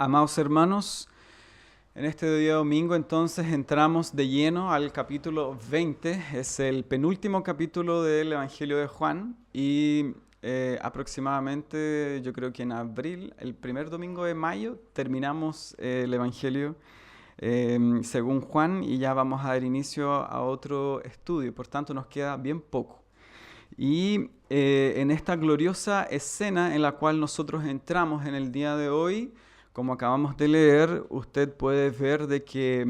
Amados hermanos, en este día domingo entonces entramos de lleno al capítulo 20, es el penúltimo capítulo del Evangelio de Juan y aproximadamente yo creo que en abril, el primer domingo de mayo, terminamos el Evangelio según Juan y ya vamos a dar inicio a otro estudio, por tanto nos queda bien poco. Y en esta gloriosa escena en la cual nosotros entramos en el día de hoy, como acabamos de leer, usted puede ver de que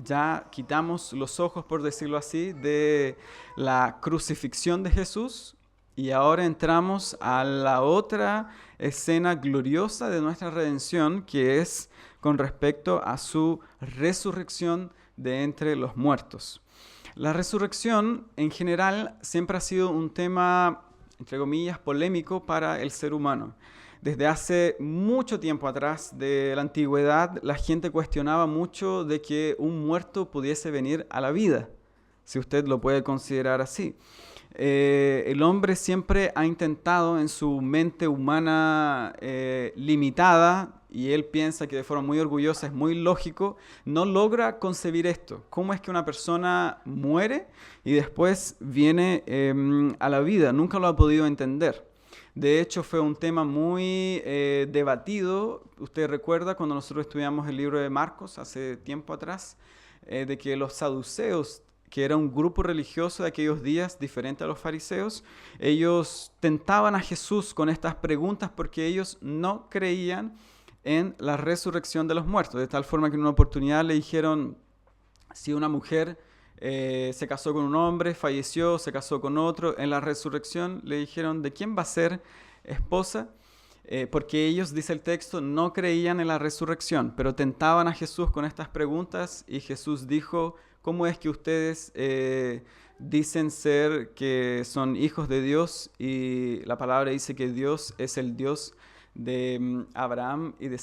ya quitamos los ojos, por decirlo así, de la crucifixión de Jesús y ahora entramos a la otra escena gloriosa de nuestra redención, que es con respecto a su resurrección de entre los muertos. La resurrección en general siempre ha sido un tema, entre comillas, polémico para el ser humano. Desde hace mucho tiempo atrás de la antigüedad, la gente cuestionaba mucho de que un muerto pudiese venir a la vida, si usted lo puede considerar así. El hombre siempre ha intentado en su mente humana limitada, y él piensa que de forma muy orgullosa es muy lógico, no logra concebir esto. ¿Cómo es que una persona muere y después viene a la vida? Nunca lo ha podido entender. De hecho, fue un tema muy debatido. Usted recuerda cuando nosotros estudiamos el libro de Marcos hace tiempo atrás, de que los saduceos, que era un grupo religioso de aquellos días, diferente a los fariseos, ellos tentaban a Jesús con estas preguntas porque ellos no creían en la resurrección de los muertos. De tal forma que en una oportunidad le dijeron, si una mujer se casó con un hombre, falleció, se casó con otro, en la resurrección le dijeron, ¿de quién va a ser esposa? Porque ellos, dice el texto, no creían en la resurrección, pero tentaban a Jesús con estas preguntas y Jesús dijo, ¿cómo es que ustedes dicen ser que son hijos de Dios? Y la palabra dice que Dios es el Dios de Abraham y de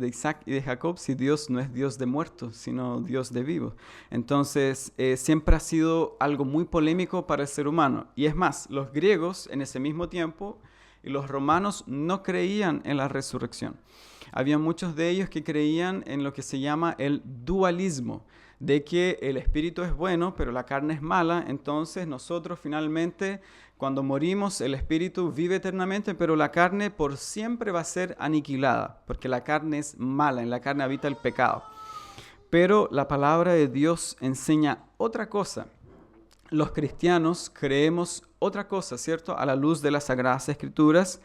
Isaac y de Jacob, si Dios no es Dios de muertos, sino Dios de vivos. Entonces, siempre ha sido algo muy polémico para el ser humano. Y es más, los griegos en ese mismo tiempo y los romanos no creían en la resurrección. Había muchos de ellos que creían en lo que se llama el dualismo, de que el espíritu es bueno, pero la carne es mala. Entonces nosotros finalmente, cuando morimos, el espíritu vive eternamente, pero la carne por siempre va a ser aniquilada, porque la carne es mala, en la carne habita el pecado. Pero la palabra de Dios enseña otra cosa. Los cristianos creemos otra cosa, ¿cierto? A la luz de las Sagradas Escrituras,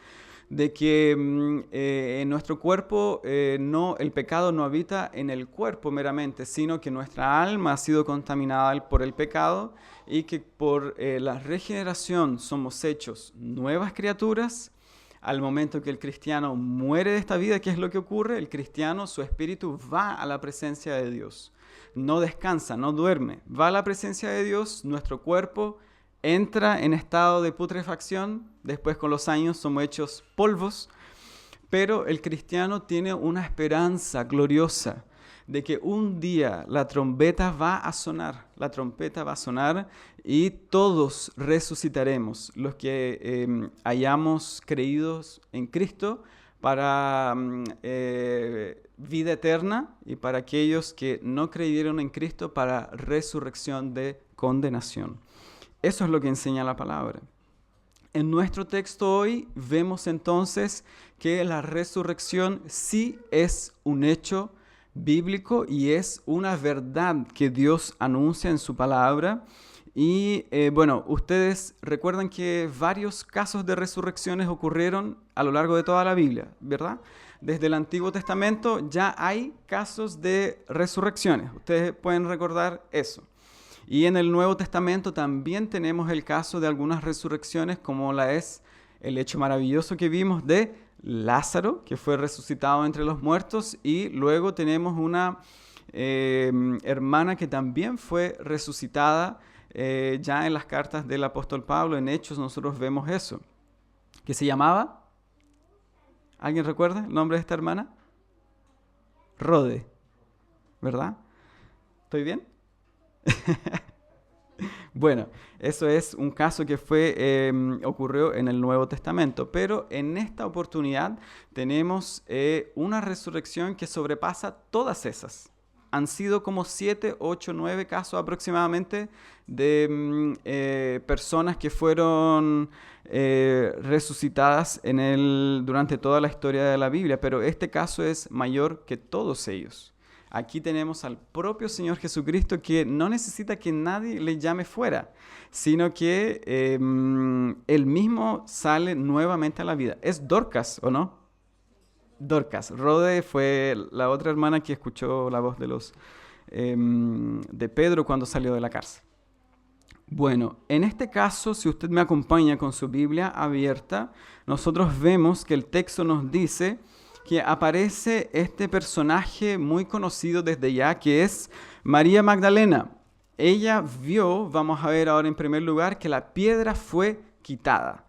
de que en nuestro cuerpo el pecado no habita en el cuerpo meramente, sino que nuestra alma ha sido contaminada por el pecado y que por la regeneración somos hechos nuevas criaturas. Al momento que el cristiano muere de esta vida, ¿qué es lo que ocurre? El cristiano, su espíritu va a la presencia de Dios. No descansa, no duerme. Va a la presencia de Dios, nuestro cuerpo entra en estado de putrefacción, después con los años somos hechos polvos, pero el cristiano tiene una esperanza gloriosa de que un día la trompeta va a sonar y todos resucitaremos, los que hayamos creído en Cristo para vida eterna y para aquellos que no creyeron en Cristo para resurrección de condenación. Eso es lo que enseña la palabra. En nuestro texto hoy vemos entonces que la resurrección sí es un hecho bíblico y es una verdad que Dios anuncia en su palabra. Y ustedes recuerdan que varios casos de resurrecciones ocurrieron a lo largo de toda la Biblia, ¿verdad? Desde el Antiguo Testamento ya hay casos de resurrecciones. Ustedes pueden recordar eso. Y en el Nuevo Testamento también tenemos el caso de algunas resurrecciones, como es el hecho maravilloso que vimos de Lázaro, que fue resucitado entre los muertos, y luego tenemos una hermana que también fue resucitada ya en las cartas del apóstol Pablo, en Hechos nosotros vemos eso, que se llamaba, ¿alguien recuerda el nombre de esta hermana? ¿Verdad? ¿Estoy bien? Bueno, eso es un caso que ocurrió en el Nuevo Testamento, pero en esta oportunidad tenemos una resurrección que sobrepasa todas esas. Han sido como 7, 8, 9 casos aproximadamente de personas que fueron resucitadas durante toda la historia de la Biblia, pero este caso es mayor que todos ellos. Aquí tenemos al propio Señor Jesucristo que no necesita que nadie le llame fuera, sino que Él mismo sale nuevamente a la vida. ¿Es Dorcas o no? Dorcas. Rode fue la otra hermana que escuchó la voz de Pedro cuando salió de la cárcel. Bueno, en este caso, si usted me acompaña con su Biblia abierta, nosotros vemos que el texto nos dice que aparece este personaje muy conocido desde ya, que es María Magdalena. Ella vio, vamos a ver ahora en primer lugar, que la piedra fue quitada.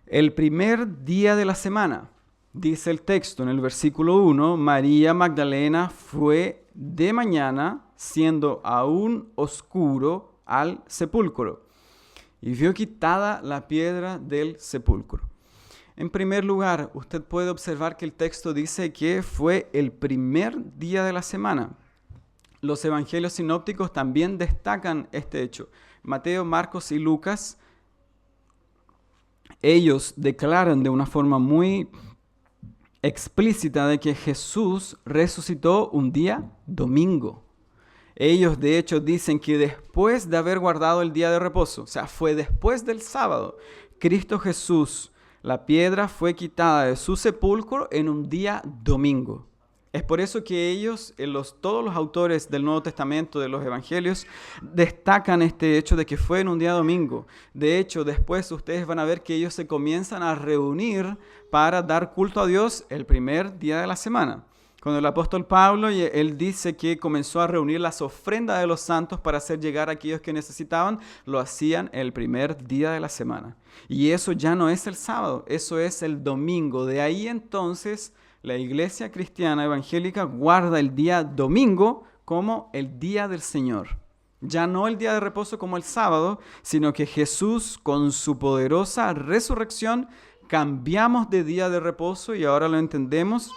El primer día de la semana, dice el texto en el versículo 1, María Magdalena fue de mañana, siendo aún oscuro, al sepulcro y vio quitada la piedra del sepulcro. En primer lugar, usted puede observar que el texto dice que fue el primer día de la semana. Los evangelios sinópticos también destacan este hecho. Mateo, Marcos y Lucas, ellos declaran de una forma muy explícita de que Jesús resucitó un día domingo. Ellos de hecho dicen que después de haber guardado el día de reposo, o sea, fue después del sábado, Cristo Jesús, la piedra fue quitada de su sepulcro en un día domingo. Es por eso que ellos, todos los autores del Nuevo Testamento, de los Evangelios, destacan este hecho de que fue en un día domingo. De hecho, después ustedes van a ver que ellos se comienzan a reunir para dar culto a Dios el primer día de la semana. Cuando el apóstol Pablo, él dice que comenzó a reunir las ofrendas de los santos para hacer llegar a aquellos que necesitaban, lo hacían el primer día de la semana. Y eso ya no es el sábado, eso es el domingo. De ahí entonces la iglesia cristiana evangélica guarda el día domingo como el día del Señor. Ya no el día de reposo como el sábado, sino que Jesús con su poderosa resurrección cambiamos de día de reposo y ahora lo entendemos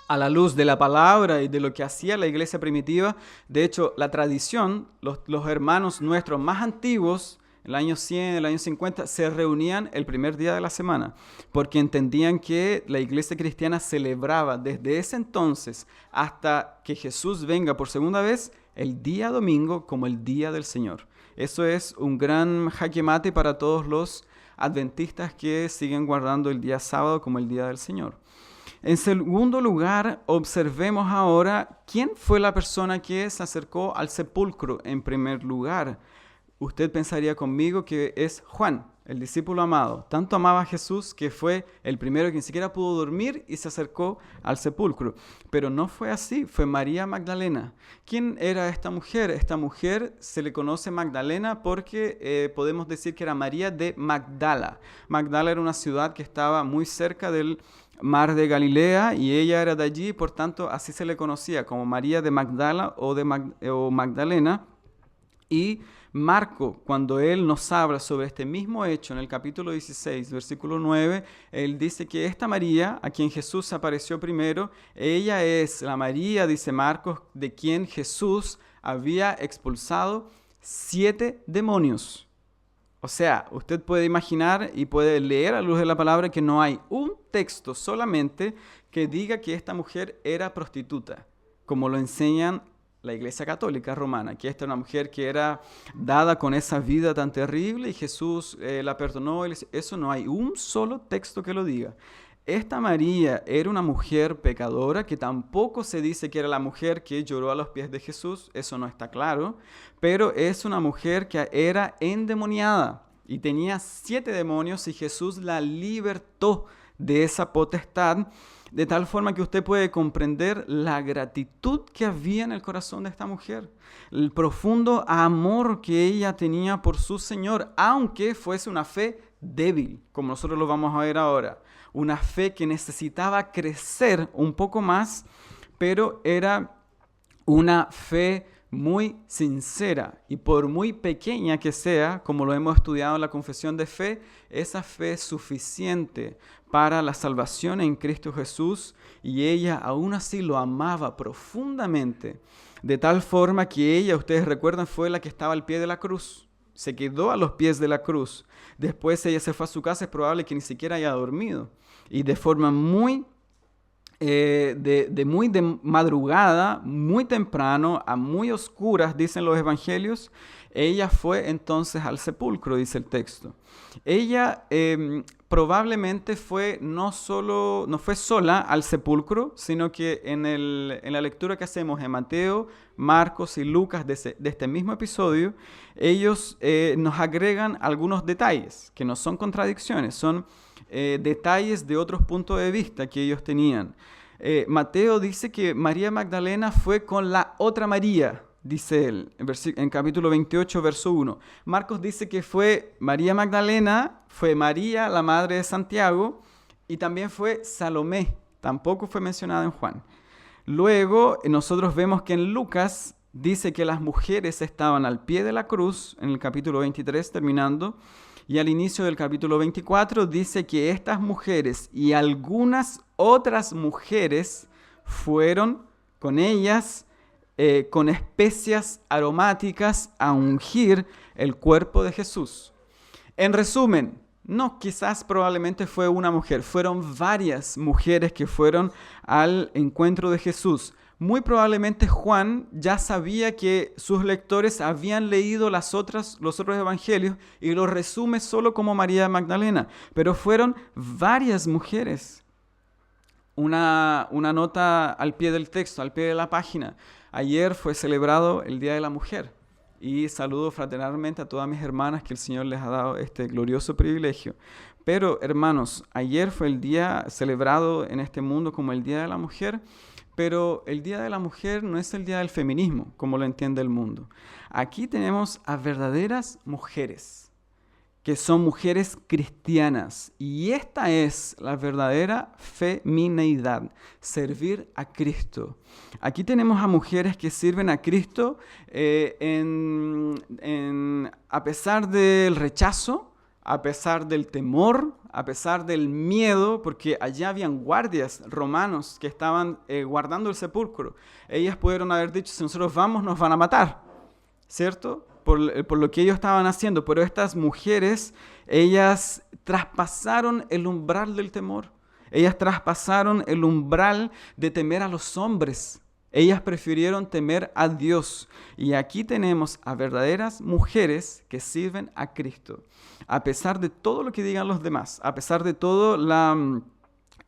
a la luz de la palabra y de lo que hacía la iglesia primitiva. De hecho, la tradición, los hermanos nuestros más antiguos, el año 100, el año 50, se reunían el primer día de la semana, porque entendían que la iglesia cristiana celebraba desde ese entonces hasta que Jesús venga por segunda vez, el día domingo como el día del Señor. Eso es un gran jaque mate para todos los adventistas que siguen guardando el día sábado como el día del Señor. En segundo lugar, observemos ahora quién fue la persona que se acercó al sepulcro en primer lugar. Usted pensaría conmigo que es Juan, el discípulo amado. Tanto amaba a Jesús que fue el primero que ni siquiera pudo dormir y se acercó al sepulcro. Pero no fue así, fue María Magdalena. ¿Quién era esta mujer? Esta mujer se le conoce Magdalena porque podemos decir que era María de Magdala. Magdala era una ciudad que estaba muy cerca del Mar de Galilea y ella era de allí, por tanto así se le conocía como María de Magdala o Magdalena. Y Marco, cuando él nos habla sobre este mismo hecho en el capítulo 16, versículo 9, él dice que esta María, a quien Jesús apareció primero, ella es la María, dice Marcos, de quien Jesús había expulsado 7 demonios. O sea, usted puede imaginar y puede leer a la luz de la palabra que no hay un texto solamente que diga que esta mujer era prostituta, como lo enseñan la Iglesia Católica Romana, que esta era una mujer que era dada con esa vida tan terrible y Jesús la perdonó. Eso no hay un solo texto que lo diga. Esta María era una mujer pecadora, que tampoco se dice que era la mujer que lloró a los pies de Jesús, eso no está claro, pero es una mujer que era endemoniada y tenía 7 demonios y Jesús la libertó de esa potestad, de tal forma que usted puede comprender la gratitud que había en el corazón de esta mujer, el profundo amor que ella tenía por su Señor, aunque fuese una fe débil, como nosotros lo vamos a ver ahora. Una fe que necesitaba crecer un poco más, pero era una fe muy sincera, y por muy pequeña que sea, como lo hemos estudiado en la confesión de fe, esa fe es suficiente para la salvación en Cristo Jesús, y ella aún así lo amaba profundamente, de tal forma que ella, ustedes recuerdan, fue la que estaba al pie de la cruz. Se quedó a los pies de la cruz. Después ella se fue a su casa, es probable que ni siquiera haya dormido. Y de forma muy de madrugada, muy temprano, a muy oscuras, dicen los evangelios, ella fue entonces al sepulcro, dice el texto. Ella probablemente no fue sola al sepulcro, sino que en la lectura que hacemos en Mateo, Marcos y Lucas de este mismo episodio, ellos nos agregan algunos detalles que no son contradicciones, son detalles de otros puntos de vista que ellos tenían. Mateo dice que María Magdalena fue con la otra María, dice él, en capítulo 28, verso 1. Marcos dice que fue María Magdalena, fue María, la madre de Santiago, y también fue Salomé, tampoco fue mencionada en Juan. Luego, nosotros vemos que en Lucas dice que las mujeres estaban al pie de la cruz, en el capítulo 23, terminando, y al inicio del capítulo 24 dice que estas mujeres y algunas otras mujeres fueron con ellas con especias aromáticas a ungir el cuerpo de Jesús. En resumen, no, quizás probablemente fue una mujer, fueron varias mujeres que fueron al encuentro de Jesús. Muy probablemente Juan ya sabía que sus lectores habían leído los otros evangelios y lo resume solo como María Magdalena, pero fueron varias mujeres. Una nota al pie del texto, al pie de la página. Ayer fue celebrado el Día de la Mujer y saludo fraternalmente a todas mis hermanas que el Señor les ha dado este glorioso privilegio. Pero, hermanos, ayer fue el día celebrado en este mundo como el Día de la Mujer, pero el Día de la Mujer no es el Día del feminismo, como lo entiende el mundo. Aquí tenemos a verdaderas mujeres, que son mujeres cristianas. Y esta es la verdadera femineidad, servir a Cristo. Aquí tenemos a mujeres que sirven a Cristo a pesar del rechazo, a pesar del temor, a pesar del miedo, porque allá habían guardias romanos que estaban guardando el sepulcro. Ellas pudieron haber dicho, si nosotros vamos, nos van a matar, ¿cierto? Por lo que ellos estaban haciendo. Pero estas mujeres, ellas traspasaron el umbral del temor. Ellas traspasaron el umbral de temer a los hombres. Ellas prefirieron temer a Dios. Y aquí tenemos a verdaderas mujeres que sirven a Cristo. A pesar de todo lo que digan los demás, a pesar de toda la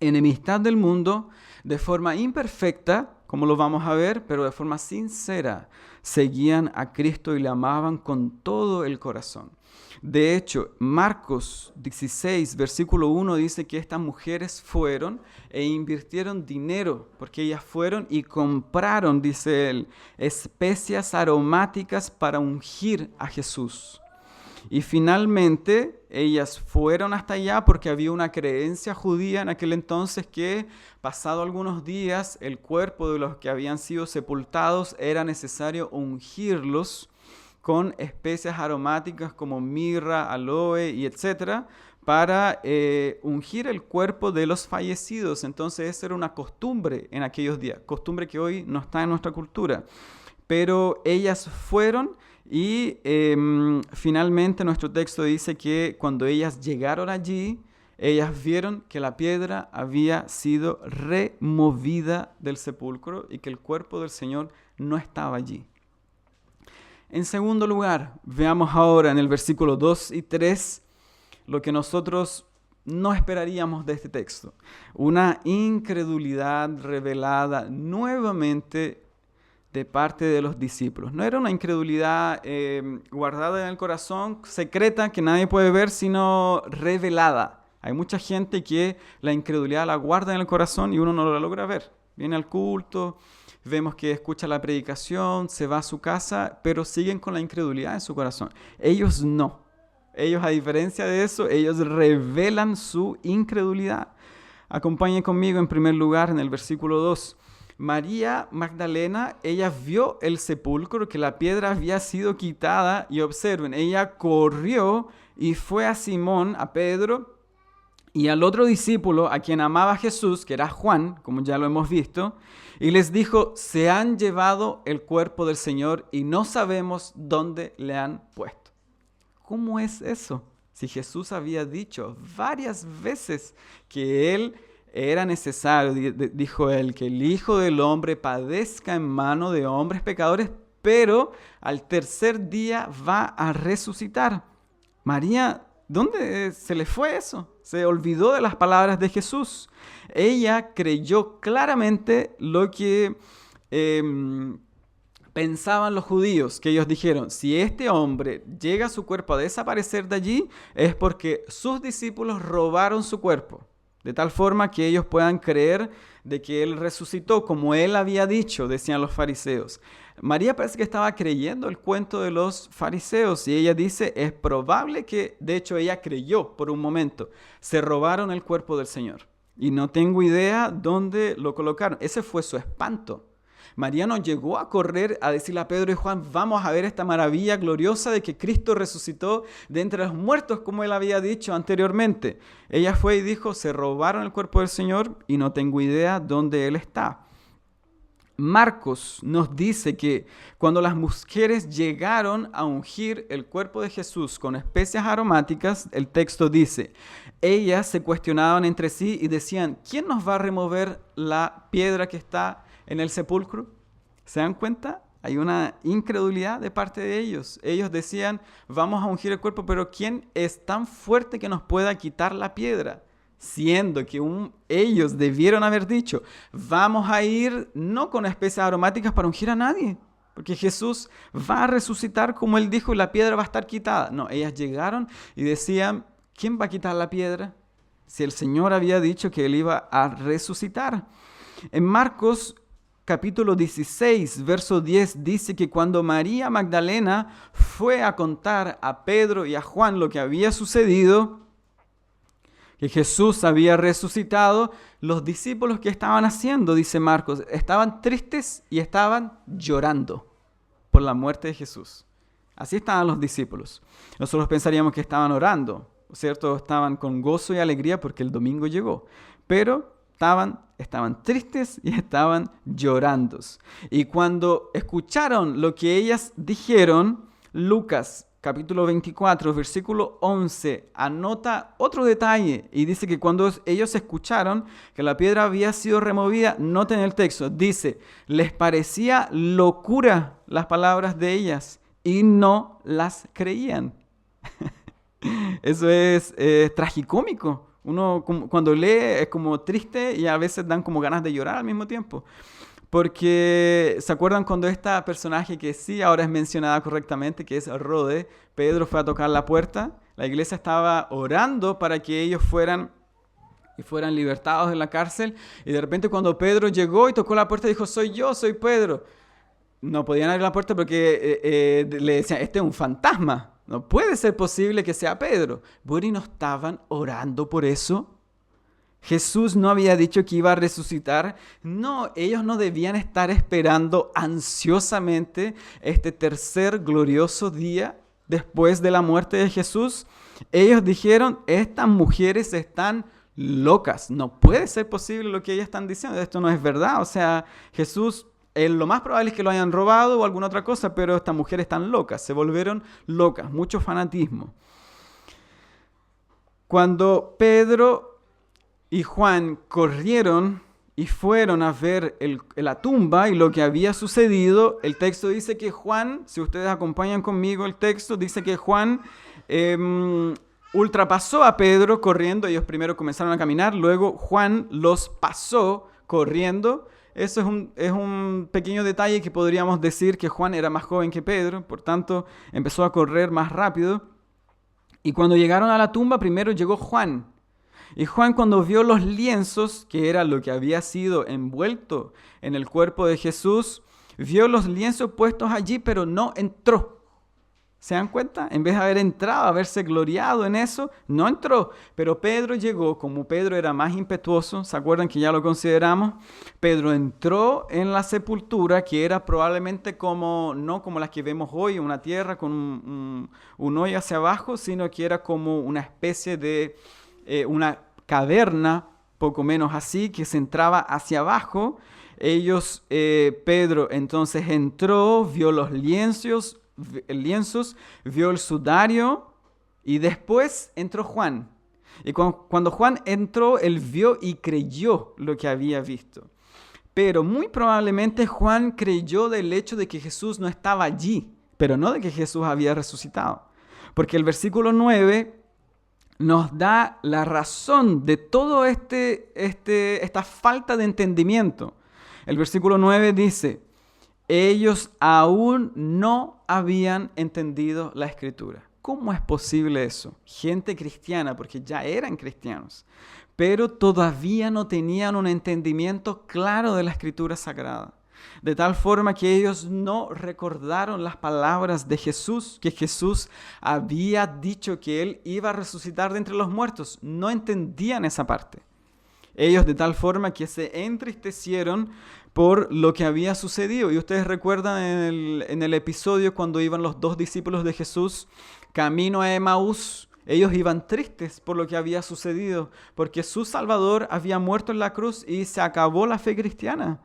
enemistad del mundo, de forma imperfecta, como lo vamos a ver, pero de forma sincera, seguían a Cristo y le amaban con todo el corazón. De hecho, Marcos 16, versículo 1 dice que estas mujeres fueron e invirtieron dinero, porque ellas fueron y compraron, dice él, especias aromáticas para ungir a Jesús. Y finalmente ellas fueron hasta allá porque había una creencia judía en aquel entonces que pasado algunos días el cuerpo de los que habían sido sepultados era necesario ungirlos con especias aromáticas como mirra, aloe y etcétera, para ungir el cuerpo de los fallecidos. Entonces esa era una costumbre en aquellos días, costumbre que hoy no está en nuestra cultura. Pero ellas fueron y finalmente nuestro texto dice que cuando ellas llegaron allí, ellas vieron que la piedra había sido removida del sepulcro y que el cuerpo del Señor no estaba allí. En segundo lugar, veamos ahora en el versículo 2 y 3 lo que nosotros no esperaríamos de este texto. Una incredulidad revelada nuevamente de parte de los discípulos. No era una incredulidad guardada en el corazón, secreta, que nadie puede ver, sino revelada. Hay mucha gente que la incredulidad la guarda en el corazón y uno no la logra ver. Viene al culto, vemos que escucha la predicación, se va a su casa, pero siguen con la incredulidad en su corazón. Ellos no. Ellos, a diferencia de eso, ellos revelan su incredulidad. Acompañen conmigo en primer lugar en el versículo 2. María Magdalena, ella vio el sepulcro, que la piedra había sido quitada, y observen, ella corrió y fue a Simón, a Pedro y al otro discípulo a quien amaba Jesús, que era Juan, como ya lo hemos visto, y les dijo: se han llevado el cuerpo del Señor y no sabemos dónde le han puesto. ¿Cómo es eso? Si Jesús había dicho varias veces que Él era necesario, dijo Él, que el Hijo del Hombre padezca en mano de hombres pecadores, pero al tercer día va a resucitar. María, ¿dónde se le fue eso? Se olvidó de las palabras de Jesús. Ella creyó claramente lo que pensaban los judíos, que ellos dijeron: si este hombre llega a su cuerpo a desaparecer de allí, es porque sus discípulos robaron su cuerpo, de tal forma que ellos puedan creer de que Él resucitó, como Él había dicho, decían los fariseos. María parece que estaba creyendo el cuento de los fariseos, y ella dice: es probable que, de hecho ella creyó por un momento, se robaron el cuerpo del Señor, y no tengo idea dónde lo colocaron. Ese fue su espanto. María no llegó a correr a decirle a Pedro y Juan: vamos a ver esta maravilla gloriosa de que Cristo resucitó de entre los muertos, como Él había dicho anteriormente. Ella fue y dijo: se robaron el cuerpo del Señor y no tengo idea dónde Él está. Marcos nos dice que cuando las mujeres llegaron a ungir el cuerpo de Jesús con especias aromáticas, el texto dice: ellas se cuestionaban entre sí y decían: ¿quién nos va a remover la piedra que está en el sepulcro? ¿Se dan cuenta? Hay una incredulidad de parte de ellos. Ellos decían: vamos a ungir el cuerpo, pero ¿quién es tan fuerte que nos pueda quitar la piedra? Siendo que ellos debieron haber dicho: vamos a ir no con especias aromáticas para ungir a nadie, porque Jesús va a resucitar como Él dijo y la piedra va a estar quitada. No, ellas llegaron y decían: ¿quién va a quitar la piedra? Si el Señor había dicho que Él iba a resucitar. En Marcos capítulo 16, verso 10 dice que cuando María Magdalena fue a contar a Pedro y a Juan lo que había sucedido, que Jesús había resucitado, los discípulos que estaban haciendo, dice Marcos, estaban tristes y estaban llorando por la muerte de Jesús. Así estaban los discípulos. Nosotros pensaríamos que estaban orando, ¿cierto? Estaban con gozo y alegría porque el domingo llegó, pero estaban tristes y estaban llorando. Y cuando escucharon lo que ellas dijeron, Lucas capítulo 24, versículo 11, anota otro detalle y dice que cuando ellos escucharon que la piedra había sido removida, noten el texto, dice: les parecía locura las palabras de ellas y no las creían. Eso es tragicómico. Uno cuando lee es como triste y a veces dan como ganas de llorar al mismo tiempo. Porque, ¿se acuerdan cuando esta personaje que sí ahora es mencionada correctamente, que es Rode, Pedro fue a tocar la puerta? La iglesia estaba orando para que ellos fueran libertados de la cárcel. Y de repente cuando Pedro llegó y tocó la puerta, dijo: soy yo, soy Pedro. No podían abrir la puerta porque le decían: este es un fantasma. No puede ser posible que sea Pedro. Bueno, ¿y no estaban orando por eso? Jesús no había dicho que iba a resucitar. No, ellos no debían estar esperando ansiosamente este tercer glorioso día después de la muerte de Jesús. Ellos dijeron: estas mujeres están locas. No puede ser posible lo que ellas están diciendo. Esto no es verdad. O sea, Jesús, lo más probable es que lo hayan robado o alguna otra cosa, pero estas mujeres están locas. Se volvieron locas. Mucho fanatismo. Cuando Pedro y Juan corrieron y fueron a ver la tumba y lo que había sucedido, el texto dice que Juan, si ustedes acompañan conmigo el texto, dice que Juan ultrapasó a Pedro corriendo. Ellos primero comenzaron a caminar, luego Juan los pasó corriendo. Eso es un pequeño detalle que podríamos decir que Juan era más joven que Pedro, por tanto empezó a correr más rápido. Y cuando llegaron a la tumba, primero llegó Juan. Y Juan, cuando vio los lienzos, que era lo que había sido envuelto en el cuerpo de Jesús, vio los lienzos puestos allí, pero no entró. ¿Se dan cuenta? En vez de haber entrado, haberse gloriado en eso, no entró. Pero Pedro llegó, como Pedro era más impetuoso, ¿se acuerdan que ya lo consideramos? Pedro entró en la sepultura, que era probablemente como, no como las que vemos hoy, una tierra con un hoyo hacia abajo, sino que era como una especie de una caverna, poco menos así, que se entraba hacia abajo. Pedro entonces entró, vio los lienzos, vio el sudario y después entró Juan. Y cuando Juan entró, él vio y creyó lo que había visto. Pero muy probablemente Juan creyó del hecho de que Jesús no estaba allí, pero no de que Jesús había resucitado. Porque el versículo 9 nos da la razón de todo esta falta de entendimiento. El versículo 9 dice: ellos aún no habían entendido la Escritura. ¿Cómo es posible eso? Gente cristiana, porque ya eran cristianos, pero todavía no tenían un entendimiento claro de la Escritura Sagrada. De tal forma que ellos no recordaron las palabras de Jesús, que Jesús había dicho que Él iba a resucitar de entre los muertos. No entendían esa parte. Ellos de tal forma que se entristecieron por lo que había sucedido. Y ustedes recuerdan en el episodio cuando iban los 2 discípulos de Jesús camino a Emaús. Ellos iban tristes por lo que había sucedido, porque su Salvador había muerto en la cruz y se acabó la fe cristiana.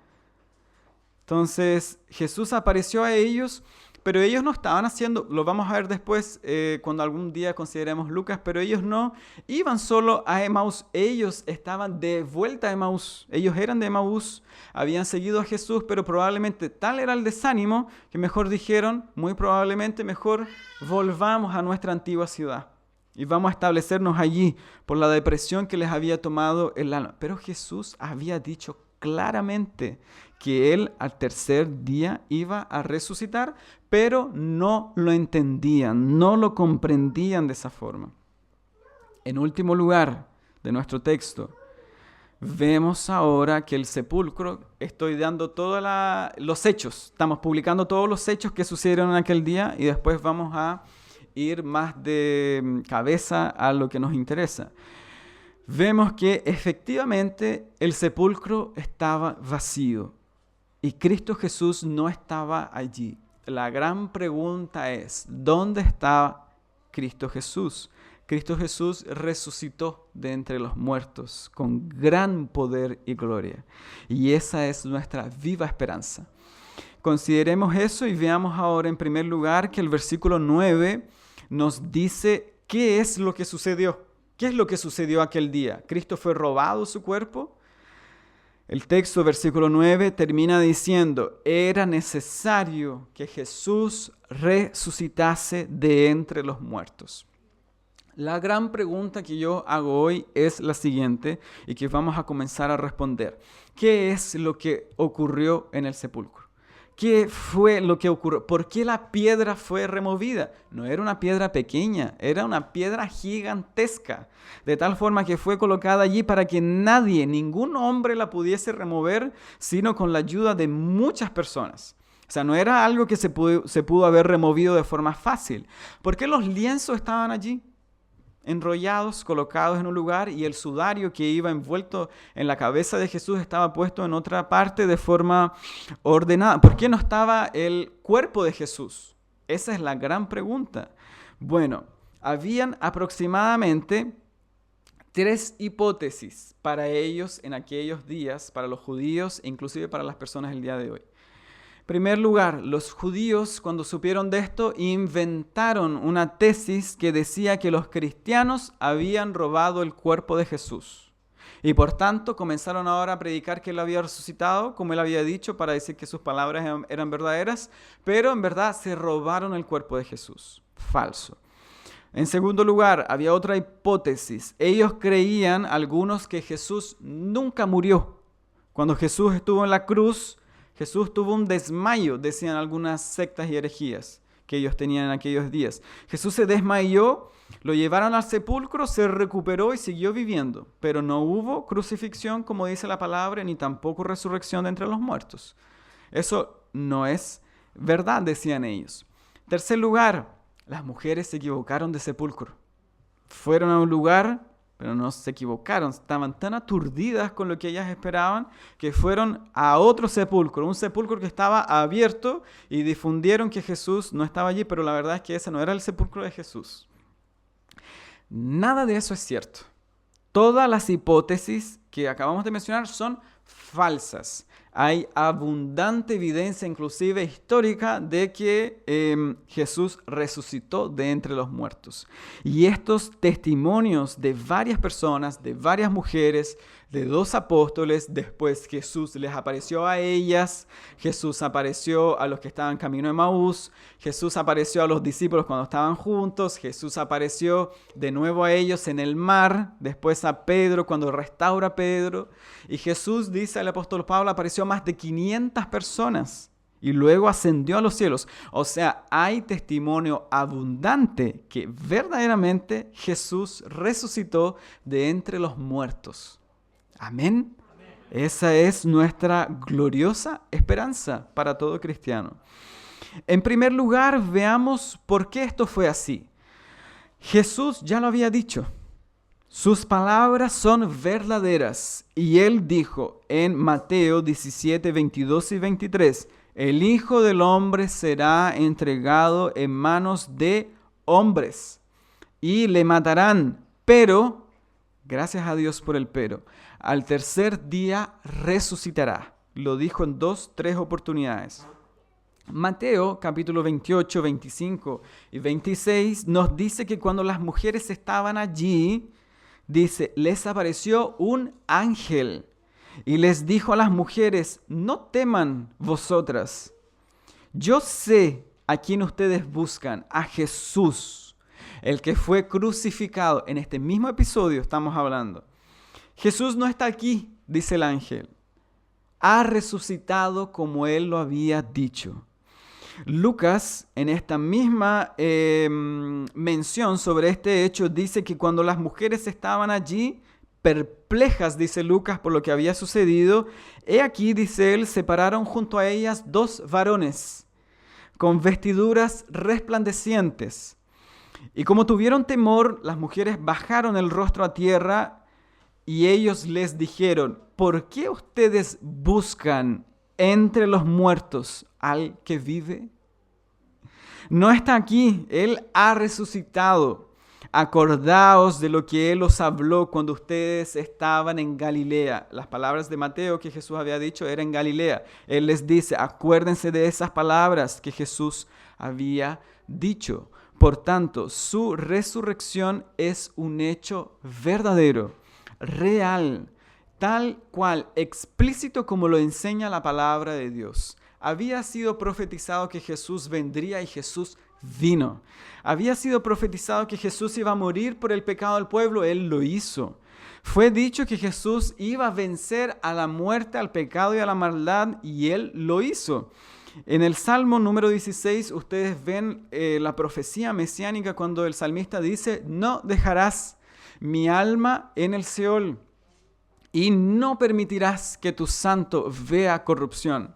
Entonces Jesús apareció a ellos, pero ellos no estaban haciendo, lo vamos a ver después cuando algún día consideremos Lucas, pero ellos no iban solo a Emaús, ellos estaban de vuelta a Emaús. Ellos eran de Emaús, habían seguido a Jesús, pero probablemente tal era el desánimo que mejor dijeron, muy probablemente mejor volvamos a nuestra antigua ciudad y vamos a establecernos allí por la depresión que les había tomado el alma. Pero Jesús había dicho claramente que Él al tercer día iba a resucitar, pero no lo entendían, no lo comprendían de esa forma. En último lugar de nuestro texto, vemos ahora que el sepulcro, estoy dando todos los hechos, estamos publicando todos los hechos que sucedieron en aquel día y después vamos a ir más de cabeza a lo que nos interesa. Vemos que efectivamente el sepulcro estaba vacío y Cristo Jesús no estaba allí. La gran pregunta es, ¿dónde estaba Cristo Jesús? Cristo Jesús resucitó de entre los muertos con gran poder y gloria. Y esa es nuestra viva esperanza. Consideremos eso y veamos ahora en primer lugar que el versículo 9 nos dice qué es lo que sucedió. ¿Qué es lo que sucedió aquel día? ¿Cristo fue robado su cuerpo? El texto, versículo 9, termina diciendo, era necesario que Jesús resucitase de entre los muertos. La gran pregunta que yo hago hoy es la siguiente y que vamos a comenzar a responder. ¿Qué es lo que ocurrió en el sepulcro? ¿Qué fue lo que ocurrió? ¿Por qué la piedra fue removida? No era una piedra pequeña, era una piedra gigantesca, de tal forma que fue colocada allí para que nadie, ningún hombre la pudiese remover, sino con la ayuda de muchas personas. O sea, no era algo que se pudo haber removido de forma fácil. ¿Por qué los lienzos estaban allí? Enrollados, colocados en un lugar, y el sudario que iba envuelto en la cabeza de Jesús estaba puesto en otra parte de forma ordenada. ¿Por qué no estaba el cuerpo de Jesús? Esa es la gran pregunta. Bueno, habían aproximadamente 3 hipótesis para ellos en aquellos días, para los judíos e inclusive para las personas del día de hoy. En primer lugar, los judíos, cuando supieron de esto, inventaron una tesis que decía que los cristianos habían robado el cuerpo de Jesús. Y por tanto, comenzaron ahora a predicar que Él había resucitado, como Él había dicho, para decir que sus palabras eran verdaderas, pero en verdad se robaron el cuerpo de Jesús. Falso. En segundo lugar, había otra hipótesis. Ellos creían, algunos, que Jesús nunca murió. Cuando Jesús estuvo en la cruz, Jesús tuvo un desmayo, decían algunas sectas y herejías que ellos tenían en aquellos días. Jesús se desmayó, lo llevaron al sepulcro, se recuperó y siguió viviendo. Pero no hubo crucifixión, como dice la palabra, ni tampoco resurrección de entre los muertos. Eso no es verdad, decían ellos. En tercer lugar, Las mujeres se equivocaron de sepulcro. Fueron a un lugar, pero no se equivocaron. Estaban tan aturdidas con lo que ellas esperaban que fueron a otro sepulcro, un sepulcro que estaba abierto, y difundieron que Jesús no estaba allí, pero la verdad es que ese no era el sepulcro de Jesús. Nada de eso es cierto. Todas las hipótesis que acabamos de mencionar son falsas. Hay abundante evidencia, inclusive histórica, de que Jesús resucitó de entre los muertos. Y estos testimonios de varias personas, de varias mujeres, de 2 apóstoles, después Jesús les apareció a ellas, Jesús apareció a los que estaban camino de Emaús, Jesús apareció a los discípulos cuando estaban juntos, Jesús apareció de nuevo a ellos en el mar, después a Pedro cuando restaura a Pedro, y Jesús, dice el apóstol Pablo, apareció a más de 500 personas y luego ascendió a los cielos. O sea, hay testimonio abundante que verdaderamente Jesús resucitó de entre los muertos. Amén. Esa es nuestra gloriosa esperanza para todo cristiano. En primer lugar, veamos por qué esto fue así. Jesús ya lo había dicho. Sus palabras son verdaderas. Y Él dijo en Mateo 17, 22 y 23, el Hijo del Hombre será entregado en manos de hombres y le matarán, pero, gracias a Dios por el pero, al tercer día resucitará. Lo dijo en 3 oportunidades. Mateo capítulo 28, 25 y 26 nos dice que cuando las mujeres estaban allí, dice, les apareció un ángel y les dijo a las mujeres, no teman vosotras. Yo sé a quién ustedes buscan, a Jesús, el que fue crucificado. En este mismo episodio estamos hablando. Jesús no está aquí, dice el ángel. Ha resucitado como Él lo había dicho. Lucas, en esta misma mención sobre este hecho, dice que cuando las mujeres estaban allí, perplejas, dice Lucas, por lo que había sucedido, he aquí, dice él, se pararon junto a ellas 2 varones, con vestiduras resplandecientes. Y como tuvieron temor, las mujeres bajaron el rostro a tierra, y ellos les dijeron, ¿por qué ustedes buscan entre los muertos al que vive? No está aquí, Él ha resucitado. Acordaos de lo que Él os habló cuando ustedes estaban en Galilea. Las palabras de Mateo que Jesús había dicho eran en Galilea. Él les dice, acuérdense de esas palabras que Jesús había dicho. Por tanto, su resurrección es un hecho verdadero, real, tal cual, explícito como lo enseña la palabra de Dios. Había sido profetizado que Jesús vendría y Jesús vino. Había sido profetizado que Jesús iba a morir por el pecado del pueblo. Él lo hizo. Fue dicho que Jesús iba a vencer a la muerte, al pecado y a la maldad, y Él lo hizo. En el Salmo número 16 ustedes ven la profecía mesiánica cuando el salmista dice, no dejarás mi alma en el Seol y no permitirás que tu santo vea corrupción.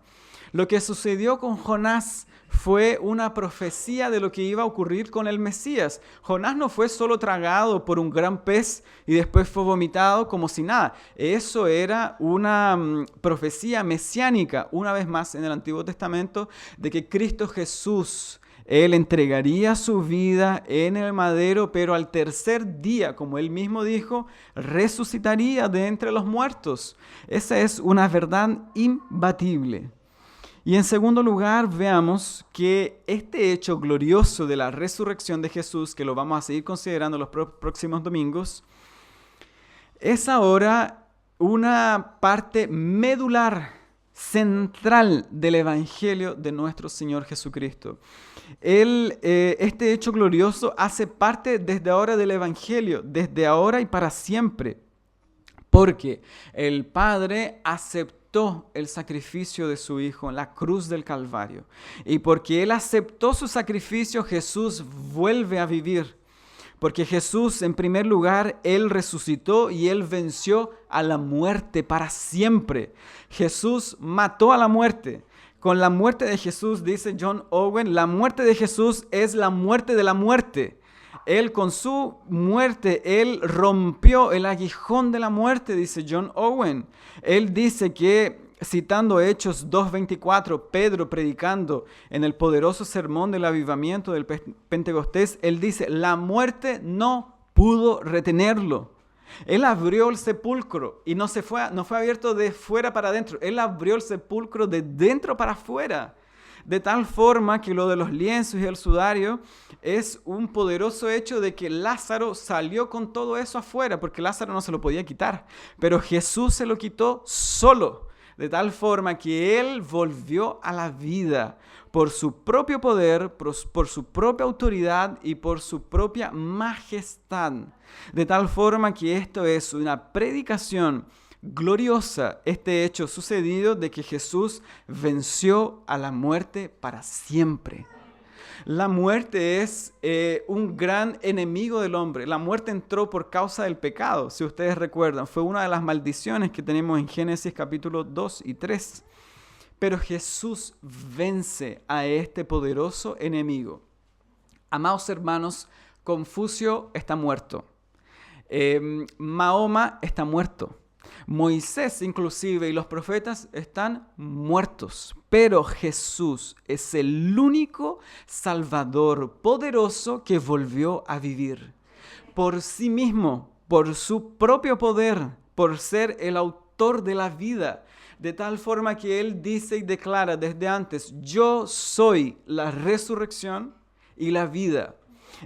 Lo que sucedió con Jonás fue una profecía de lo que iba a ocurrir con el Mesías. Jonás no fue solo tragado por un gran pez y después fue vomitado como si nada. Eso era una profecía mesiánica, una vez más en el Antiguo Testamento, de que Cristo Jesús, Él entregaría su vida en el madero, pero al tercer día, como Él mismo dijo, resucitaría de entre los muertos. Esa es una verdad imbatible. Y en segundo lugar, veamos que este hecho glorioso de la resurrección de Jesús, que lo vamos a seguir considerando los próximos domingos, es ahora una parte medular, central del Evangelio de nuestro Señor Jesucristo. Este hecho glorioso hace parte desde ahora del Evangelio, desde ahora y para siempre, porque el Padre aceptó el sacrificio de su Hijo en la cruz del Calvario. Y porque Él aceptó su sacrificio, Jesús vuelve a vivir. Porque Jesús, en primer lugar, Él resucitó y Él venció a la muerte para siempre. Jesús mató a la muerte. Con la muerte de Jesús, dice John Owen, la muerte de Jesús es la muerte de la muerte. Él con su muerte, Él rompió el aguijón de la muerte, dice John Owen. Él dice que, citando Hechos 2:24, Pedro predicando en el poderoso sermón del avivamiento del Pentecostés, él dice, la muerte no pudo retenerlo. Él abrió el sepulcro y no fue abierto de fuera para adentro. Él abrió el sepulcro de dentro para afuera. De tal forma que lo de los lienzos y el sudario es un poderoso hecho de que Lázaro salió con todo eso afuera, porque Lázaro no se lo podía quitar, pero Jesús se lo quitó solo, de tal forma que Él volvió a la vida por su propio poder, por su propia autoridad y por su propia majestad. De tal forma que esto es una predicación gloriosa, este hecho sucedido de que Jesús venció a la muerte para siempre. La muerte es un gran enemigo del hombre. La muerte entró por causa del pecado, si ustedes recuerdan. Fue una de las maldiciones que tenemos en Génesis capítulo 2 y 3. Pero Jesús vence a este poderoso enemigo. Amados hermanos, Confucio está muerto. Mahoma está muerto. Moisés inclusive y los profetas están muertos, pero Jesús es el único Salvador poderoso que volvió a vivir. Por sí mismo, por su propio poder, por ser el autor de la vida, de tal forma que Él dice y declara desde antes, yo soy la resurrección y la vida.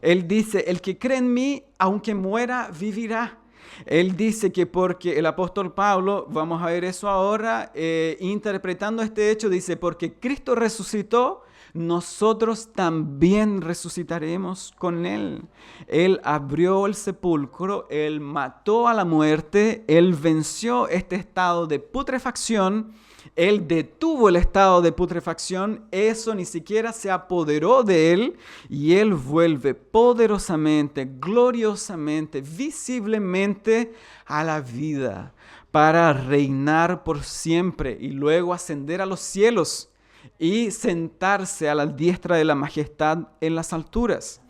Él dice, el que cree en mí, aunque muera, vivirá. Él dice que porque el apóstol Pablo, vamos a ver eso ahora, interpretando este hecho, dice, porque Cristo resucitó, nosotros también resucitaremos con Él. Él abrió el sepulcro, Él mató a la muerte, Él venció este estado de putrefacción, Él detuvo el estado de putrefacción, eso ni siquiera se apoderó de Él y Él vuelve poderosamente, gloriosamente, visiblemente a la vida para reinar por siempre y luego ascender a los cielos y sentarse a la diestra de la majestad en las alturas.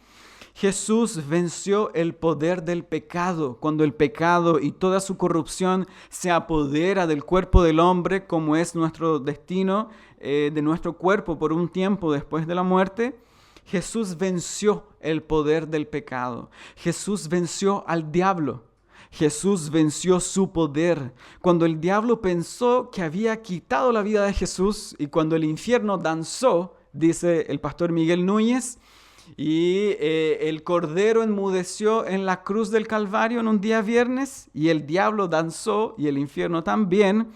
Jesús venció el poder del pecado. Cuando el pecado y toda su corrupción se apodera del cuerpo del hombre, como es nuestro destino de nuestro cuerpo por un tiempo después de la muerte, Jesús venció el poder del pecado. Jesús venció al diablo. Jesús venció su poder. Cuando el diablo pensó que había quitado la vida de Jesús y cuando el infierno danzó, dice el pastor Miguel Núñez, y el cordero enmudeció en la cruz del Calvario en un día viernes y el diablo danzó y el infierno también,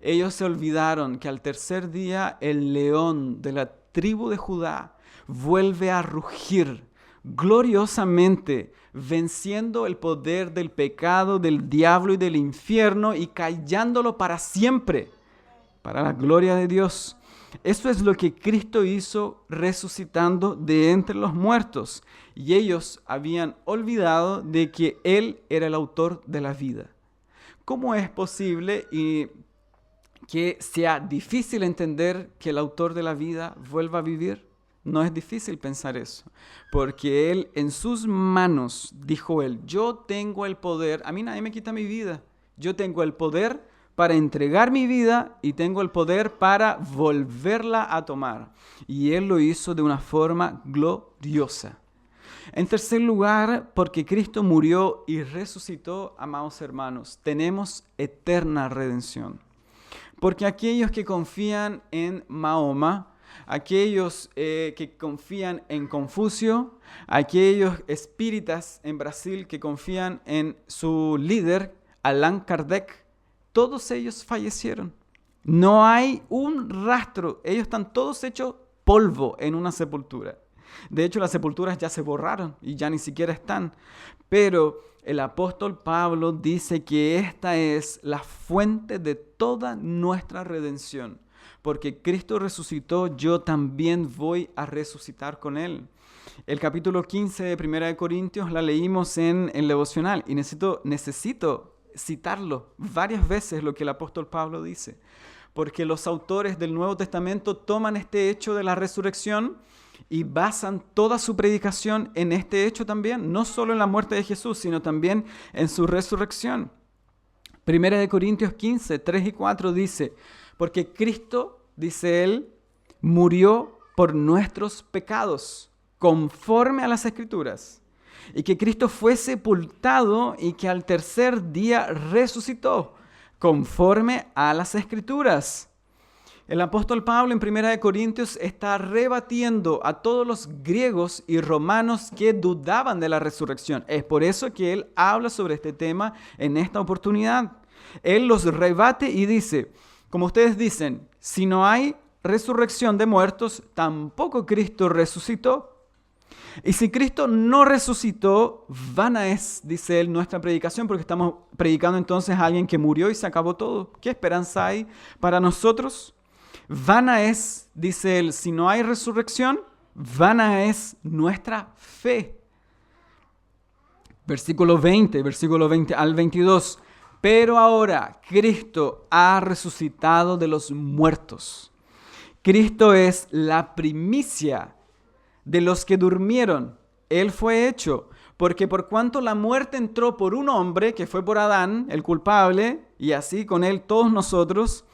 ellos se olvidaron que al tercer día el león de la tribu de Judá vuelve a rugir gloriosamente, venciendo el poder del pecado, del diablo y del infierno y callándolo para siempre, para la gloria de Dios. Eso es lo que Cristo hizo resucitando de entre los muertos. Y ellos habían olvidado de que Él era el autor de la vida. ¿Cómo es posible que sea difícil entender que el autor de la vida vuelva a vivir? No es difícil pensar eso, porque Él en sus manos, dijo Él, yo tengo el poder, a mí nadie me quita mi vida, yo tengo el poder para entregar mi vida y tengo el poder para volverla a tomar. Y Él lo hizo de una forma gloriosa. En tercer lugar, porque Cristo murió y resucitó, amados hermanos, tenemos eterna redención. Porque aquellos que confían en Mahoma, aquellos que confían en Confucio, aquellos espíritas en Brasil que confían en su líder, Allan Kardec, todos ellos fallecieron. No hay un rastro. Ellos están todos hechos polvo en una sepultura. De hecho, las sepulturas ya se borraron y ya ni siquiera están. Pero el apóstol Pablo dice que esta es la fuente de toda nuestra redención. Porque Cristo resucitó, yo también voy a resucitar con Él. El capítulo 15 de 1 Corintios la leímos en el devocional y necesito citarlo varias veces lo que el apóstol Pablo dice. porque los autores del Nuevo Testamento toman este hecho de la resurrección y basan toda su predicación en este hecho también, no solo en la muerte de Jesús, sino también en su resurrección. Primera de Corintios 15, 3 y 4 dice, porque Cristo, dice él, murió por nuestros pecados, conforme a las Escrituras, y que Cristo fue sepultado y que al tercer día resucitó, conforme a las Escrituras. El apóstol Pablo en 1 Corintios está rebatiendo a todos los griegos y romanos que dudaban de la resurrección. Es por eso que él habla sobre este tema en esta oportunidad. Él los rebate y dice, como ustedes dicen, si no hay resurrección de muertos, tampoco Cristo resucitó. Y si Cristo no resucitó, vana es, dice él, nuestra predicación, porque estamos predicando entonces a alguien que murió y se acabó todo. ¿Qué esperanza hay para nosotros? Vana es, dice él, si no hay resurrección, vana es nuestra fe. Versículo 20 al 22. Pero ahora Cristo ha resucitado de los muertos. Cristo es la primicia de los que durmieron. Él fue hecho, porque por cuanto la muerte entró por un hombre, que fue por Adán, el culpable, y así con él todos nosotros,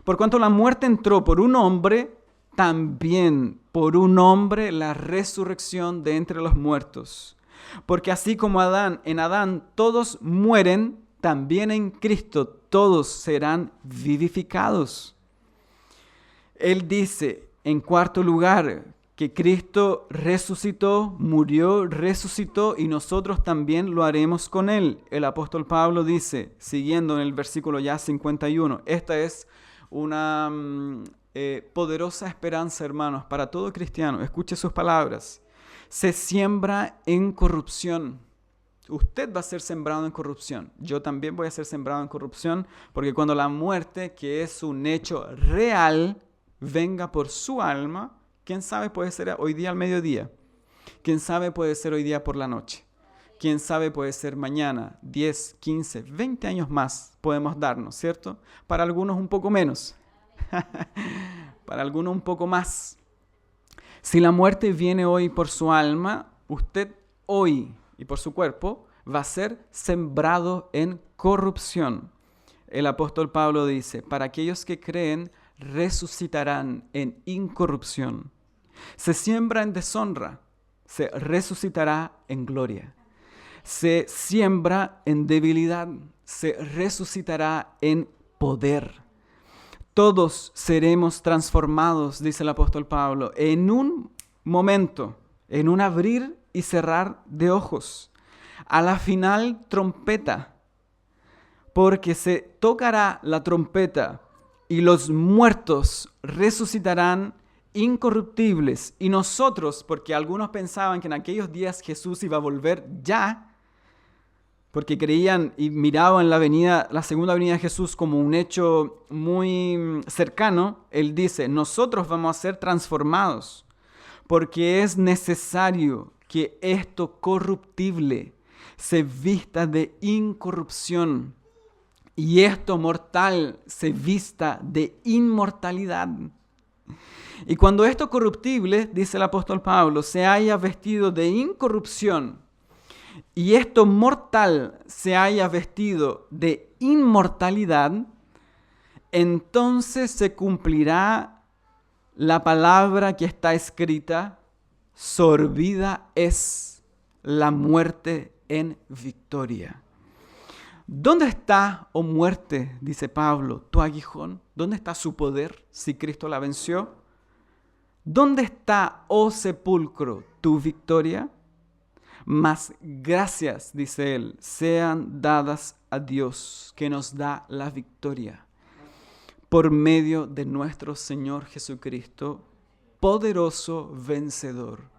por cuanto la muerte entró por un hombre, también por un hombre la resurrección de entre los muertos. Porque así como en Adán todos mueren, también en Cristo todos serán vivificados. Él dice, en cuarto lugar, que Cristo resucitó, murió, resucitó y nosotros también lo haremos con Él. El apóstol Pablo dice, siguiendo en el versículo ya 51, esta es una poderosa esperanza, hermanos, para todo cristiano. Escuche sus palabras. Se siembra en corrupción. Usted va a ser sembrado en corrupción. Yo también voy a ser sembrado en corrupción, porque cuando la muerte, que es un hecho real, venga por su alma, quién sabe, puede ser hoy día al mediodía. Quién sabe, puede ser hoy día por la noche. Quién sabe, puede ser mañana, 10, 15, 20 años más podemos darnos, ¿cierto? Para algunos un poco menos. Para algunos un poco más. Si la muerte viene hoy por su alma, usted hoy y por su cuerpo va a ser sembrado en corrupción. El apóstol Pablo dice, para aquellos que creen, resucitarán en incorrupción. Se siembra en deshonra, se resucitará en gloria. Se siembra en debilidad, se resucitará en poder. Todos seremos transformados, dice el apóstol Pablo, en un momento, en un abrir y cerrar de ojos. A la final trompeta, porque se tocará la trompeta y los muertos resucitarán incorruptibles. Y nosotros, porque algunos pensaban que en aquellos días Jesús iba a volver ya, porque creían y miraban la segunda venida de Jesús como un hecho muy cercano, él dice, nosotros vamos a ser transformados, porque es necesario que esto corruptible se vista de incorrupción y esto mortal se vista de inmortalidad. Y cuando esto corruptible, dice el apóstol Pablo, se haya vestido de incorrupción y esto mortal se haya vestido de inmortalidad, entonces se cumplirá la palabra que está escrita, sorbida es la muerte en victoria. ¿Dónde está, oh muerte, dice Pablo, tu aguijón? ¿Dónde está su poder si Cristo la venció? ¿Dónde está, oh sepulcro, tu victoria? Mas gracias, dice él, sean dadas a Dios que nos da la victoria por medio de nuestro Señor Jesucristo, poderoso vencedor,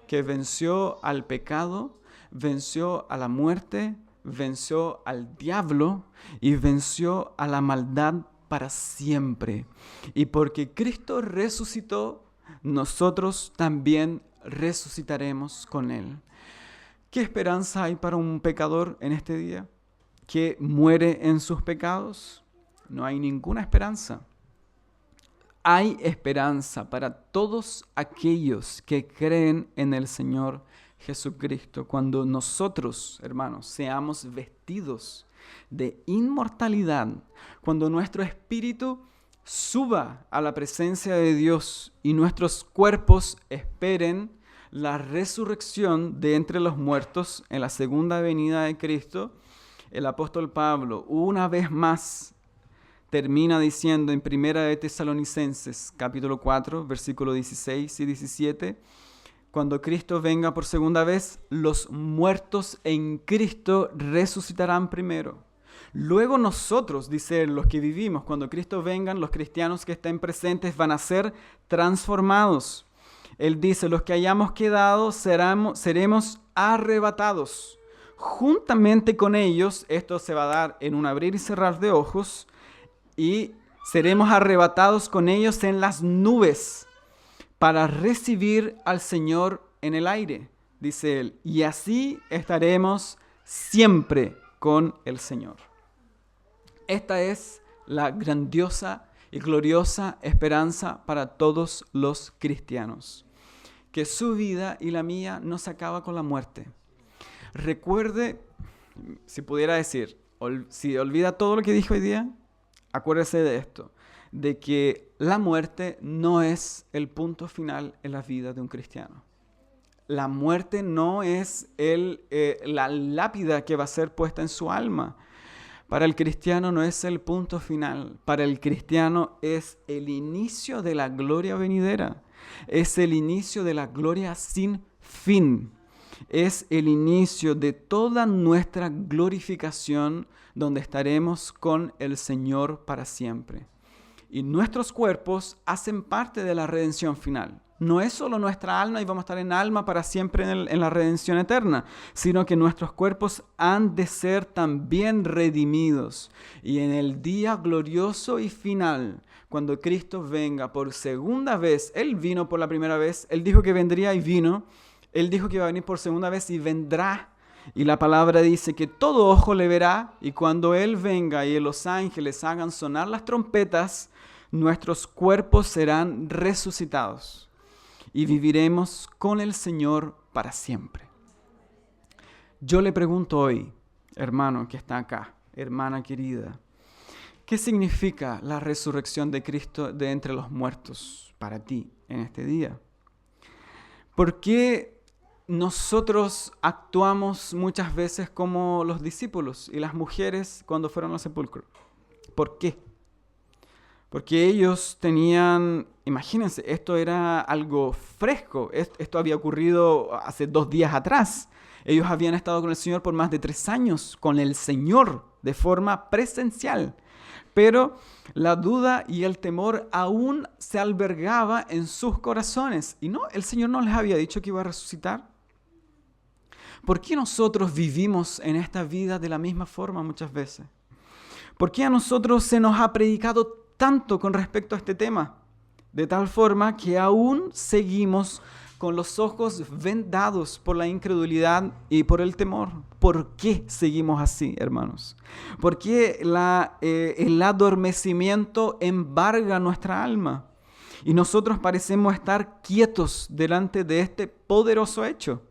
que venció al pecado, venció a la muerte, venció al diablo y venció a la maldad para siempre. Y porque Cristo resucitó, nosotros también resucitaremos con Él. ¿Qué esperanza hay para un pecador en este día que muere en sus pecados? No hay ninguna esperanza. hay esperanza para todos aquellos que creen en el Señor Jesucristo. Cuando nosotros, hermanos, seamos vestidos de inmortalidad, cuando nuestro espíritu suba a la presencia de Dios y nuestros cuerpos esperen la resurrección de entre los muertos en la segunda venida de Cristo, el apóstol Pablo una vez más termina diciendo en 1 de Tesalonicenses capítulo 4, versículos 16 y 17, cuando Cristo venga por segunda vez, los muertos en Cristo resucitarán primero. Luego nosotros, dice él, los que vivimos, cuando Cristo venga, los cristianos que estén presentes van a ser transformados. Él dice, los que hayamos quedado seremos arrebatados. Juntamente con ellos, esto se va a dar en un abrir y cerrar de ojos, y seremos arrebatados con ellos en las nubes para recibir al Señor en el aire, dice él. Y así estaremos siempre con el Señor. Esta es la grandiosa y gloriosa esperanza para todos los cristianos. Que su vida y la mía no se acaba con la muerte. Recuerde, si pudiera decir, si olvida todo lo que dijo hoy día, acuérdese de esto, de que la muerte no es el punto final en la vida de un cristiano. La muerte no es la lápida que va a ser puesta en su alma. Para el cristiano no es el punto final. Para el cristiano es el inicio de la gloria venidera. Es el inicio de la gloria sin fin. Es el inicio de toda nuestra glorificación donde estaremos con el Señor para siempre. Y nuestros cuerpos hacen parte de la redención final. No es solo nuestra alma y vamos a estar en alma para siempre en la redención eterna, sino que nuestros cuerpos han de ser también redimidos. Y en el día glorioso y final, cuando Cristo venga por segunda vez, Él vino por la primera vez, Él dijo que vendría y vino, Él dijo que iba a venir por segunda vez y vendrá. Y la palabra dice que todo ojo le verá, y cuando Él venga y los ángeles hagan sonar las trompetas, nuestros cuerpos serán resucitados y viviremos con el Señor para siempre. Yo le pregunto hoy, hermano que está acá, hermana querida, ¿qué significa la resurrección de Cristo de entre los muertos para ti en este día? ¿Por qué nosotros actuamos muchas veces como los discípulos y las mujeres cuando fueron al sepulcro? ¿Por qué? Porque ellos tenían, imagínense, esto era algo fresco, esto había ocurrido hace 2 días atrás. Ellos habían estado con el Señor por más de 3 años, con el Señor de forma presencial. Pero la duda y el temor aún se albergaba en sus corazones. Y no, el Señor no les había dicho que iba a resucitar. ¿Por qué nosotros vivimos en esta vida de la misma forma muchas veces? ¿Por qué a nosotros se nos ha predicado tanto con respecto a este tema? De tal forma que aún seguimos con los ojos vendados por la incredulidad y por el temor. ¿Por qué seguimos así, hermanos? ¿Por qué el adormecimiento embarga nuestra alma? Y nosotros parecemos estar quietos delante de este poderoso hecho.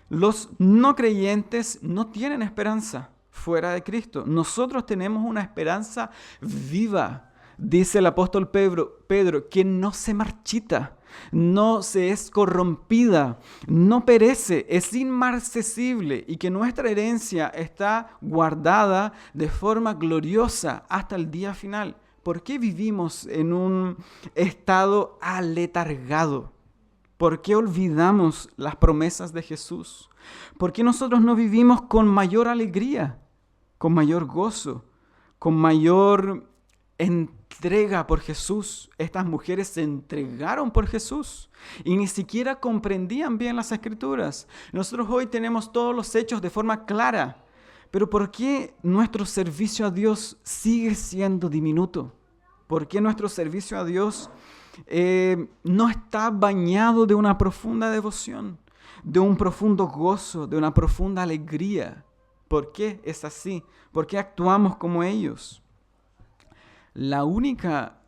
Los no creyentes no tienen esperanza fuera de Cristo. Nosotros tenemos una esperanza viva. Dice el apóstol Pedro, que no se marchita, no se es corrompida, no perece, es inmarcesible, y que nuestra herencia está guardada de forma gloriosa hasta el día final. ¿Por qué vivimos en un estado aletargado? ¿Por qué olvidamos las promesas de Jesús? ¿Por qué nosotros no vivimos con mayor alegría, con mayor gozo, con mayor entrega por Jesús? Estas mujeres se entregaron por Jesús y ni siquiera comprendían bien las Escrituras. Nosotros hoy tenemos todos los hechos de forma clara, pero ¿por qué nuestro servicio a Dios sigue siendo diminuto? ¿Por qué nuestro servicio a Dios no está bañado de una profunda devoción, de un profundo gozo, de una profunda alegría? ¿Por qué es así? ¿Por qué actuamos como ellos? La única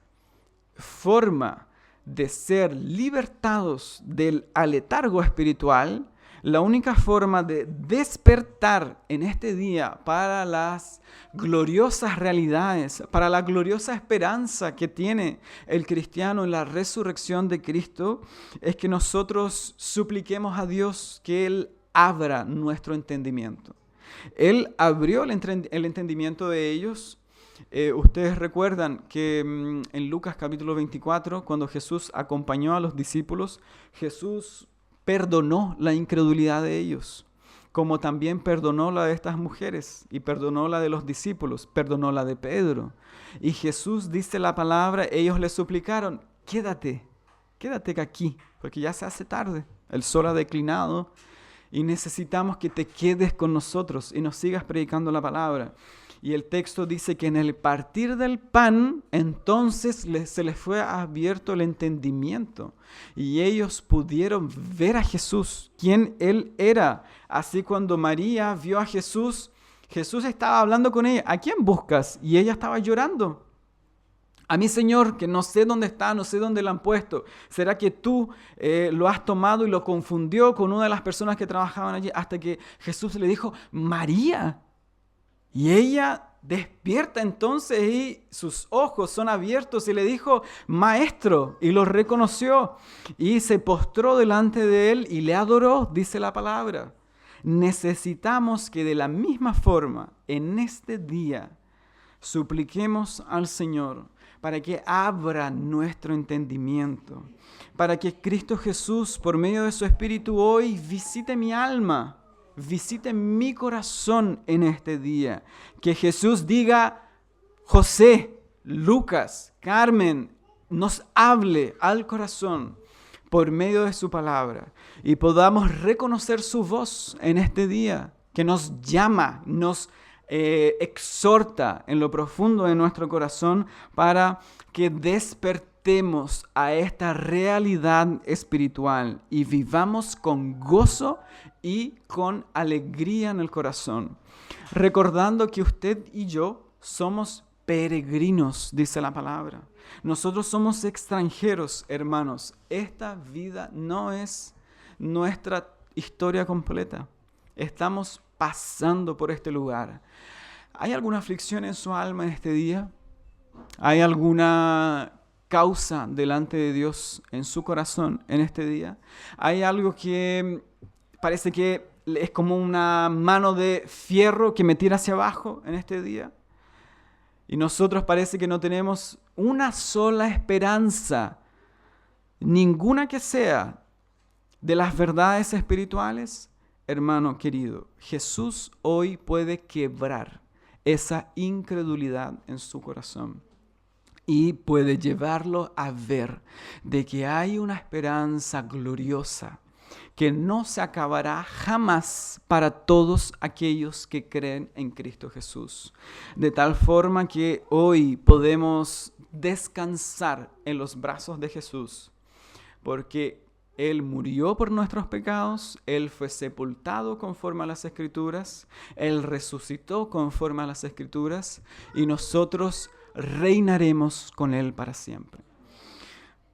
forma de ser libertados del aletargo espiritual, la única forma de despertar en este día para las gloriosas realidades, para la gloriosa esperanza que tiene el cristiano en la resurrección de Cristo, es que nosotros supliquemos a Dios que Él abra nuestro entendimiento. Él abrió el entendimiento de ellos. Ustedes recuerdan que en Lucas capítulo 24, cuando Jesús acompañó a los discípulos, Jesús perdonó la incredulidad de ellos, como también perdonó la de estas mujeres y perdonó la de los discípulos, perdonó la de Pedro. Y Jesús dice la palabra, ellos le suplicaron, quédate aquí, porque ya se hace tarde, el sol ha declinado y necesitamos que te quedes con nosotros y nos sigas predicando la palabra. Y el texto dice que en el partir del pan, entonces se les fue abierto el entendimiento. Y ellos pudieron ver a Jesús, quién Él era. Así cuando María vio a Jesús, Jesús estaba hablando con ella. ¿A quién buscas? Y ella estaba llorando. A mi Señor, que no sé dónde está, no sé dónde lo han puesto. ¿Será que tú lo has tomado y lo confundió con una de las personas que trabajaban allí? Hasta que Jesús le dijo, María. Y ella despierta entonces y sus ojos son abiertos y le dijo, Maestro, y lo reconoció y se postró delante de él y le adoró, dice la palabra. Necesitamos que de la misma forma en este día supliquemos al Señor para que abra nuestro entendimiento, para que Cristo Jesús por medio de su Espíritu hoy visite mi alma. Visite mi corazón en este día. Que Jesús diga, José, Lucas, Carmen, nos hable al corazón por medio de su palabra y podamos reconocer su voz en este día, que nos llama, nos exhorta en lo profundo de nuestro corazón para que despertemos a esta realidad espiritual y vivamos con gozo y con alegría en el corazón, recordando que usted y yo somos peregrinos, dice la palabra. Nosotros somos extranjeros, hermanos. Esta vida no es nuestra historia completa. Estamos pasando por este lugar. ¿Hay alguna aflicción en su alma en este día? ¿Hay alguna causa delante de Dios en su corazón en este día? ¿Hay algo que parece que es como una mano de fierro que me tira hacia abajo en este día? Y nosotros parece que no tenemos una sola esperanza, ninguna que sea, de las verdades espirituales. Hermano querido, Jesús hoy puede quebrar esa incredulidad en su corazón y puede llevarlo a ver de que hay una esperanza gloriosa que no se acabará jamás para todos aquellos que creen en Cristo Jesús. De tal forma que hoy podemos descansar en los brazos de Jesús, porque Él murió por nuestros pecados, Él fue sepultado conforme a las Escrituras, Él resucitó conforme a las Escrituras y nosotros reinaremos con Él para siempre.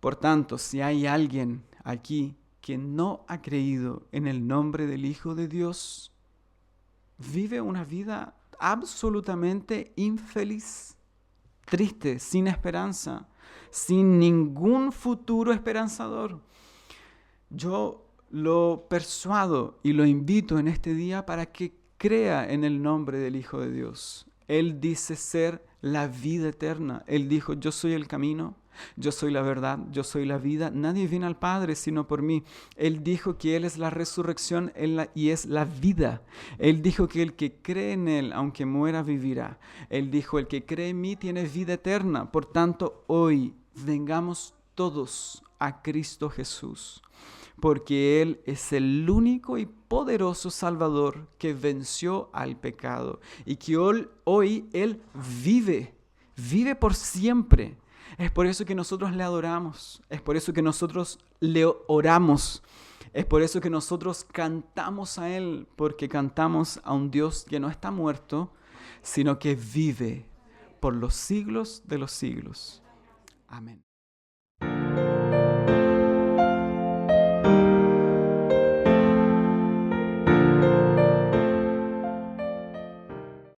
Por tanto, si hay alguien aquí que no ha creído en el nombre del Hijo de Dios, vive una vida absolutamente infeliz, triste, sin esperanza, sin ningún futuro esperanzador. Yo lo persuado y lo invito en este día para que crea en el nombre del Hijo de Dios. Él dice ser la vida eterna. Él dijo, yo soy el camino, yo soy la verdad, yo soy la vida. Nadie viene al Padre sino por mí. Él dijo que Él es la resurrección y es la vida. Él dijo que el que cree en Él, aunque muera, vivirá. Él dijo, el que cree en mí tiene vida eterna. Por tanto, hoy vengamos todos a Cristo Jesús, porque Él es el único y poderoso Salvador que venció al pecado y que hoy Él vive por siempre. Es por eso que nosotros le adoramos, es por eso que nosotros le oramos, es por eso que nosotros cantamos a Él, porque cantamos a un Dios que no está muerto, sino que vive por los siglos de los siglos. Amén.